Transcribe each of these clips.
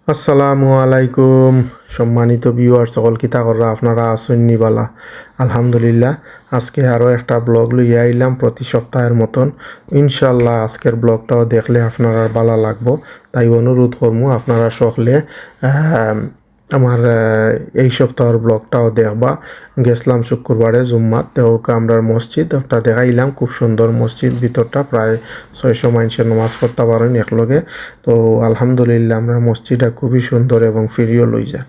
আসসালামু আলাইকুম সম্মানিত ভিউয়ার সকল কিতা কররা আপনারা আছেন নিবালা। আলহামদুলিল্লাহ, আজকে আরও একটা ব্লগ লইয়া আইলাম প্রতি সপ্তাহের মতন। ইনশাল্লাহ আজকের ব্লগটাও দেখলে আপনারা ভালো লাগবো, তাই অনুরোধ করবো আপনারা সকলে আমার এই সপ্তাহের ব্লগটাও দেখবা। গেছিলাম শুক্রবারে জুম্মাত, দেহকে আমরা মসজিদ একটা দেখাইলাম, খুব সুন্দর মসজিদ, ভিতরটা প্রায় 600 মানুষের নামাজ পড়তে পারেন একলগে। তো আলহামদুলিল্লাহ আমরা মসজিদটা খুবই সুন্দর এবং ফিরিও লই যা।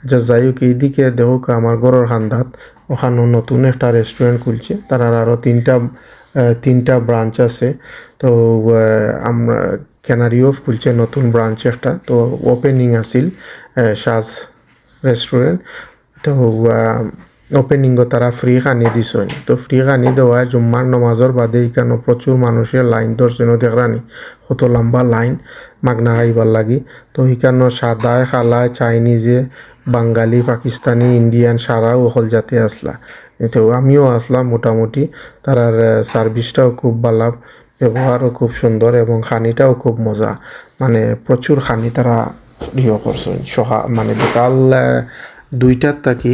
আচ্ছা যাই হোক, এইদিকে দেহকে আমার ঘরের হান্দাত ওখানে নতুন একটা রেস্টুরেন্ট খুলছে, তার আরও তিনটা ব্রাঞ্চ আছে। তো আমরা ক্যানারিও খুলছে নতুন ব্রাঞ্চ একটা, তো ওপেনিং আছিল সাজ রেস্টুরেন্ট। তো ওপেনিংও তারা ফ্রি খানি দিছেন। তো ফ্রি খানি দেওয়া জুম্মার নমাজের বাদে এখানে প্রচুর মানুষের লাইন ধরছেন, দেখরানি কত লম্বা লাইন মাগনা খাইবার লাগি। তো এখানে সাদায় খালায় চাইনিজে বাঙালি পাকিস্তানি ইন্ডিয়ান সারা ওখল জাতি আসলা। তো আমিও আসলাম মোটামুটি। তারার সার্ভিসটাও খুব ভালো, ব্যবহারও খুব সুন্দর এবং খানিটাও খুব মজা। মানে প্রচুর খানি তারা করছেন মানে বিকাল 2টার থাকি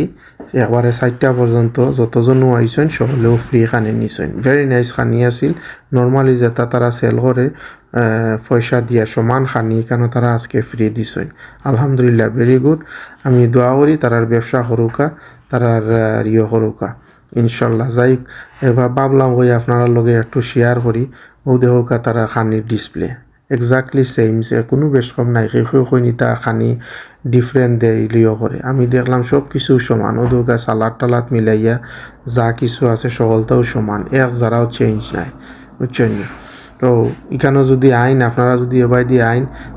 একবারে 4টা পর্যন্ত যতজনও আইসেন সকলেও ফ্রি খানি নিছেন। ভেরি নাইস খানি আছিল। নর্মালি যেটা তারা সেল করে পয়সা দিয়া সমান খানি কেন তারা আজকে ফ্রি দিছেন। আলহামদুলিল্লাহ, ভেরি গুড। আমি দোয়া করি তারার ব্যবসা হরুকা, তারার হরুকা ইনশাল্লাহ। যাই এবার ভাবলাম ওই আপনারা লগে একটু শেয়ার করি। ও দেহকা তারা খানির ডিসপ্লে এক্স্যাক্টলি সেম, কোনো বেশ কম নাই। নিতা খানি ডিফারেন্ট দেয় লিও করে। আমি দেখলাম সব কিছু সমান, ও দোকা সালাদ টালাদ মিলাইয়া যা কিছু আছে সকলটাও সমান, এক যারাও চেঞ্জ নাই, বুঝছেন। তো এখানেও যদি আপনারা যদি এবার দিয়ে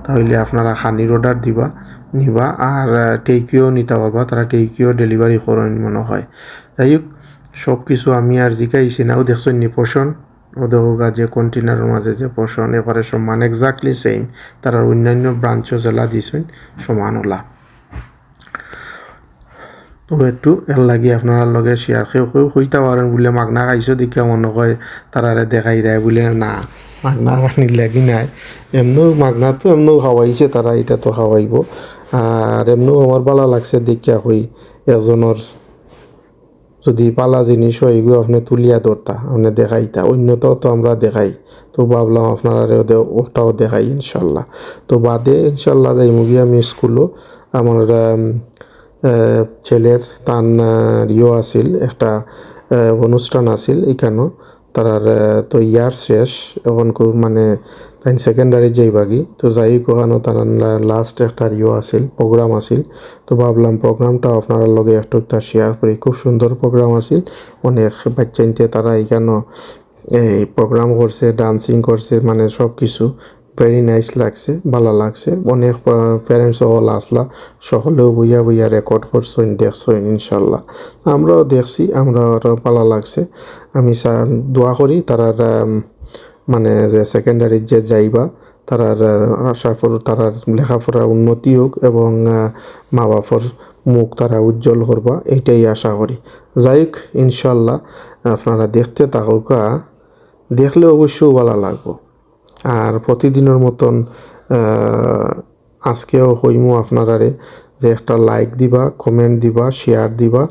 তাহলে আপনারা খানির অর্ডার নিবা আর টেকিও নিতে পারবা, তারা টেকিও ডেলিভারি করেন মনে হয়। যাই হোক, সব কিছু আমি আর জিকাইছি না। ও দেখছেন নি পোষণ, ওদের যে কন্টেনারের মাঝে যে পোষণ এবারে সমান এক্স্যাক্টলি সেম। তারা অন্যান্য ব্রাঞ্চও জেলা দিছেন সমান ওলা। তো একটু এর লাগি আপনার লগে শেয়ার হইতে পারেন বলে মাগনা খাইছো দেখে মনে হয় তারারে দেখাই দেয় বলে না, মাগনা খানির লাগি নাই। এমনও মাগনা তো এমনও খাওয়াইছে তারা, এটা তো খাওয়াইব। আর এমনও আমার ভালো লাগছে দেখিয়া হই একজনের যদি পালা জিনিস হয় এগুলো আপনি তুলিয়া ধরতা, আপনি দেখাইতা, অন্যটাও তো আমরা দেখাই। তো ভাবলাম আপনারা ওটাও দেখাই ইনশাল্লাহ। তো বাদে ইনশাল্লাহ যাই মুগি আমি স্কুলও আমার ছেলের তান আছিল একটা অনুষ্ঠান আছিল এখানেও। তারার তো ইয়ার শেষ এখন মানে তাই সেকেন্ডারি যাইবাগি। তো যাই কোহানো তার লাস্ট একটা আছিল প্রোগ্রাম আছিল। তো ভাবলাম প্রোগ্রামটা আপনার লগে একটু শেয়ার করি। খুব সুন্দর প্রোগ্রাম আছিল, অনেক বাচ্চাইতে তারা এখানেও এই প্রোগ্রাম করছে, ডান্সিং করছে, মানে সব কিছু ভেরি নাইস লাগছে, ভালো লাগছে। অনেক প্যারেন্টস সকল আসলা, সকলেও বইয়া রেকর্ড করছেন, দেখছেন ইনশাল্লাহ। আমরাও দেখছি, আমরা ভালো লাগছে। আমি দোয়া করি তারার মানে যে সেকেন্ডারি যে যাইবা তারার আশা করি তারার লেখাপড়ার উন্নতি হোক এবং মা বাপর মুখ তারা উজ্জ্বল করবা, এইটাই আশা করি। যাই হোক ইনশাল্লাহ আপনারা দেখতে থাকুকা, দেখলে অবশ্যই ভালো লাগবো। আর প্রতিদিনের মতন আজকেও হইমু আপনারারে যে একটা লাইক দিবা, কমেন্ট দিবা, শেয়ার দিবা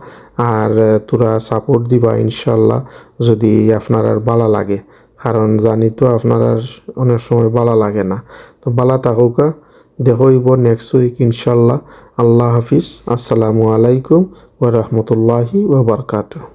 আর তোরা সাপোর্ট দিবা ইনশাল্লাহ, যদি আপনার আর ভালো লাগে। কারণ জানি তো আপনার আর অনেক সময় ভালো লাগে না। তো ভালো থাকুকা, দেখইব নেক্সট উইক ইনশাল্লাহ। আল্লাহ হাফিজ, আসসালামু আলাইকুম ওয়া রাহমাতুল্লাহি ওয়া বারাকাতুহু।